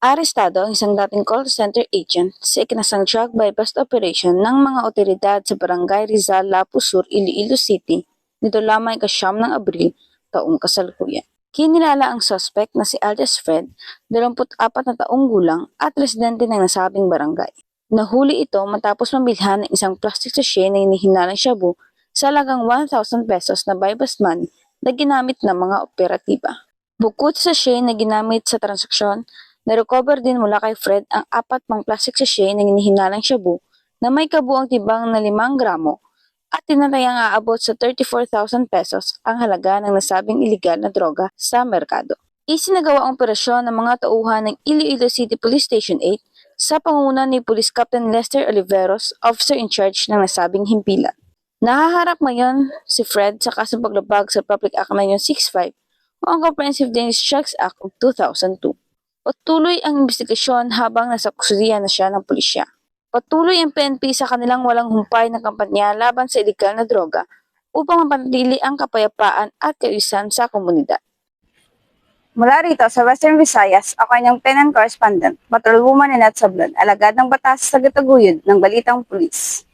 Arestado ang isang dating call center agent sa ikinasang drug bypass operation ng mga otoridad sa Barangay Rizal, Lapu Sur, Iloilo City nito lamang ika-9 ng Abril taong kasalukuyan. Kinilala ang suspect na si alias Fred, 24 na taong gulang at residente ng nasabing barangay. Nahuli ito matapos mabilhan ng isang plastic sachet na hinihinalang shabu sa halagang 1,000 pesos na bypass money na ginamit ng mga operatiba. Bukod sa sachet na ginamit sa transaksyon, na-recover din mula kay Fred ang 4 pang plastic sachet na hinihinalang shabu na may kabuang tibang na 5 gramo at tinatayang aabot sa 34,000 pesos ang halaga ng nasabing iligal na droga sa merkado. Isinagawa ang operasyon ng mga tauhan ng Iloilo City Police Station 8 sa pangunguna ni Police Captain Lester Oliveros, officer in charge ng nasabing himpilan. Nahaharap ngayon si Fred sa kasong paglabag sa Public Act No. 65 o ang Comprehensive Dangerous Drugs Act of 2002. Patuloy ang investigasyon habang nasa kustudiya na siya ng pulisya. Patuloy ang PNP sa kanilang walang humpay na kampanya laban sa iligal na droga upang mapanatili ang kapayapaan at kaayusan sa komunidad. Mula rito sa Western Visayas, ako ang PNN correspondent, patrolwoman Ninette Sablon, alagad ng batas sa gataguyod ng Balitang Pulis.